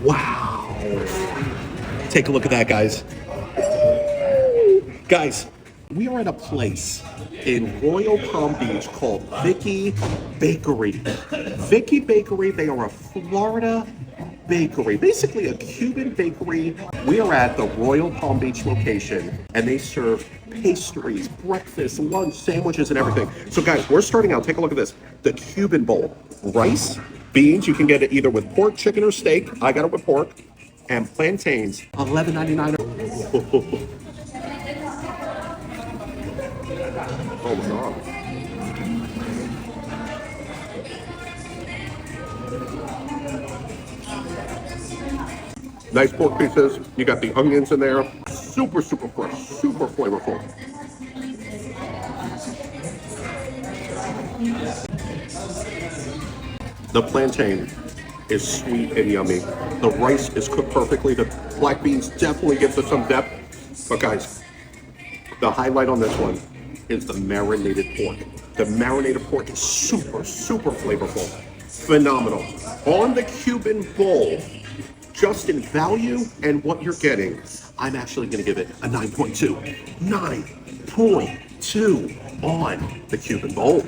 Wow. Take a look at that, guys. Guys, we are at a place in Royal Palm Beach called Vicky Bakery. Vicky Bakery, they are a Florida bakery, basically a Cuban bakery. We are at the Royal Palm Beach location and they serve pastries, breakfast, lunch, sandwiches, and everything. So guys, we're starting out, take a look at this. The Cuban bowl, rice, beans, you can get it either with pork, chicken, or steak. I got it with pork. And plantains, $11.99. Oh my God. Nice pork pieces. You got the onions in there. Super, super fresh, super flavorful. The plantain is sweet and yummy. The rice is cooked perfectly. The black beans definitely gives us some depth. But guys, the highlight on this one is the marinated pork. The marinated pork is super, super flavorful. Phenomenal. On the Cuban bowl, just in value and what you're getting, I'm actually going to give it a 9.2. 9.2 on the Cuban bowl.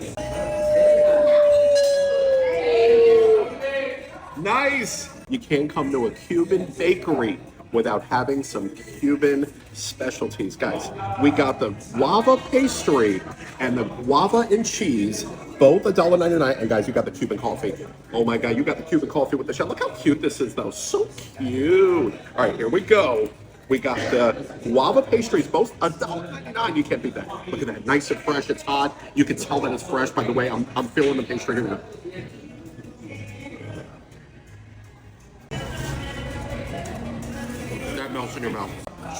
Nice! You can't come to a Cuban bakery without having some Cuban specialties. Guys, we got the guava pastry and the guava and cheese, both $1.99. And guys, you got the Cuban coffee. Oh my God, you got the Cuban coffee with the shell. Look how cute this is though, so cute. All right, here we go. We got the guava pastries, both $1.99. You can't beat that. Look at that, nice and fresh, it's hot. You can tell that it's fresh by the way I'm feeling the pastry here. That melts in your mouth.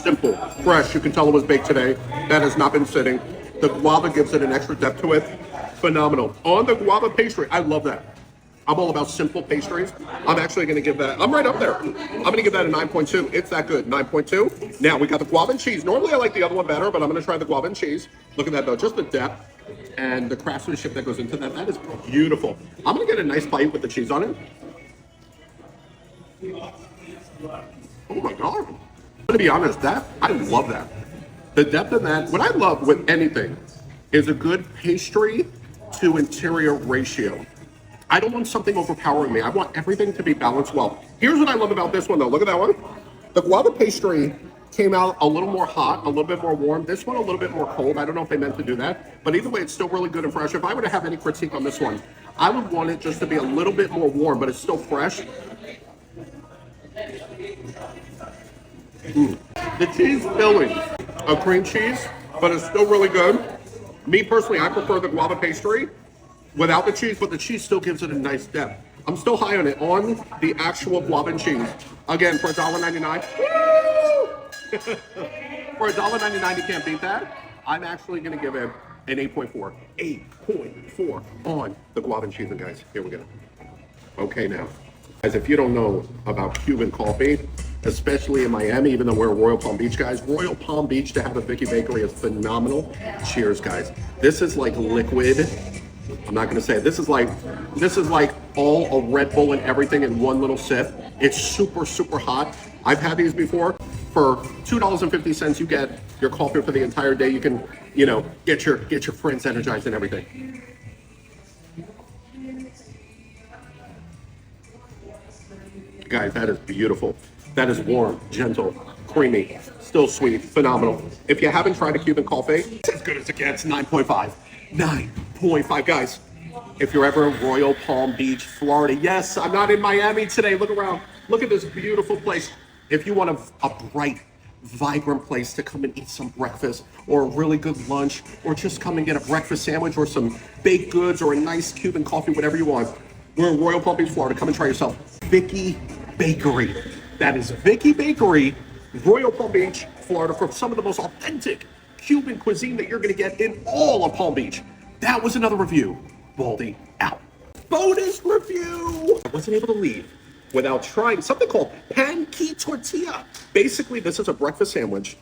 Simple, fresh, you can tell it was baked today. That has not been sitting. The guava gives it an extra depth to it. Phenomenal. On the guava pastry, I love that. I'm all about simple pastries. I'm actually gonna give that, I'm right up there. I'm gonna give that a 9.2. It's that good, 9.2. Now we got the guava and cheese. Normally I like the other one better, but I'm gonna try the guava and cheese. Look at that though, just the depth and the craftsmanship that goes into that. That is beautiful. I'm gonna get a nice bite with the cheese on it. Oh my God. I'm gonna be honest, I love that. The depth of that, what I love with anything is a good pastry to interior ratio. I don't want something overpowering me. I want everything to be balanced well. Here's what I love about this one though. Look at that one. The guava pastry came out a little more hot, a little bit more warm. This one a little bit more cold. I don't know if they meant to do that, but either way, it's still really good and fresh. If I were to have any critique on this one, I would want it just to be a little bit more warm, but it's still fresh. The cheese filling, a cream cheese, but it's still really good. Me personally, I prefer the guava pastry without the cheese, but the cheese still gives it a nice depth. I'm still high on it, on the actual guava and cheese. Again, for $1.99. For $1.99, you can't beat that. I'm actually gonna give it an 8.4. 8.4 on the guava and cheese, and guys, here we go. Okay now. Guys, if you don't know about Cuban coffee, especially in Miami, even though we're Royal Palm Beach guys, Royal Palm Beach to have a Vicky Bakery is phenomenal. Cheers, guys. This is like liquid. I'm not gonna say it. This is like all a Red Bull and everything in one little sip. It's super, super hot. I've had these before. For $2.50, you get your coffee for the entire day. You can, you know, get your friends energized and everything. Guys, that is beautiful. That is warm, gentle, creamy, still sweet, phenomenal. If you haven't tried a Cuban coffee, it's as good as it gets, 9.5. 9.5, guys. If you're ever in Royal Palm Beach, Florida, yes, I'm not in Miami today. Look around. Look at this beautiful place. If you want a bright, vibrant place to come and eat some breakfast or a really good lunch or just come and get a breakfast sandwich or some baked goods or a nice Cuban coffee, whatever you want, we're in Royal Palm Beach, Florida. Come and try yourself. Vicky Bakery. That is Vicky Bakery, Royal Palm Beach, Florida, for some of the most authentic Cuban cuisine that you're going to get in all of Palm Beach. That was another review. Baldy out. Bonus review. I wasn't able to leave without trying something called pancake tortilla. Basically, this is a breakfast sandwich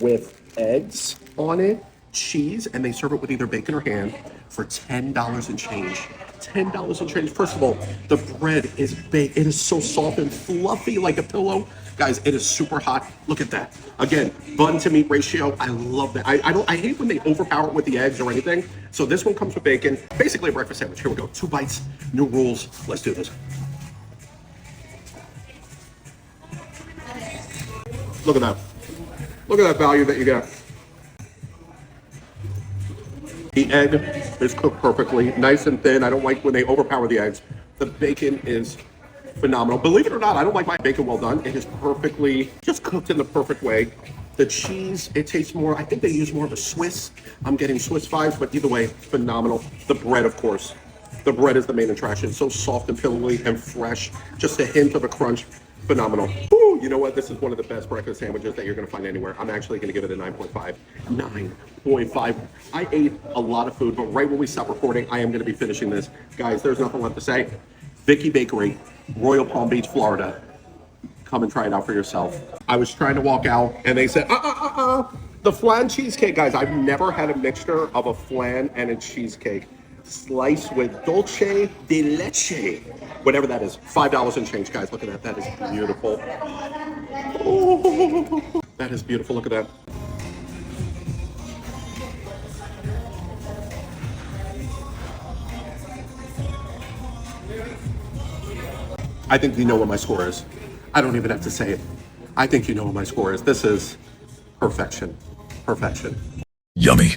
with eggs on it, cheese, and they serve it with either bacon or ham for $10 and change. $10 and change. First of all, the bread is baked. It is so soft and fluffy like a pillow. Guys, it is super hot. Look at that. Again, bun to meat ratio. I love that. I hate when they overpower it with the eggs or anything. So this one comes with bacon. Basically a breakfast sandwich. Here we go. 2 bites, new rules. Let's do this. Look at that. Look at that value that you get. The egg is cooked perfectly, nice and thin. I don't like when they overpower the eggs. The bacon is phenomenal. Believe it or not, I don't like my bacon well done. It is perfectly just cooked in the perfect way. The cheese, it tastes more, I think they use more of a Swiss. I'm getting Swiss vibes, but either way, phenomenal. The bread, of course. The bread is the main attraction. So soft and pillowy and fresh. Just a hint of a crunch. Phenomenal. Ooh, you know what? This is one of the best breakfast sandwiches that you're going to find anywhere. I'm actually going to give it a 9.5. 9.5. I ate a lot of food, but right when we stop recording, I am going to be finishing this. Guys, there's nothing left to say. Vicky Bakery, Royal Palm Beach, Florida. Come and try it out for yourself. I was trying to walk out, and they said, the flan cheesecake. Guys, I've never had a mixture of a flan and a cheesecake. Sliced with dulce de leche, whatever that is. $5 and change, guys. Look at that. That is beautiful. Oh, that is beautiful. Look at that. I think you know what my score is. I don't even have to say it. I think you know what my score is. This is perfection. Perfection. Yummy.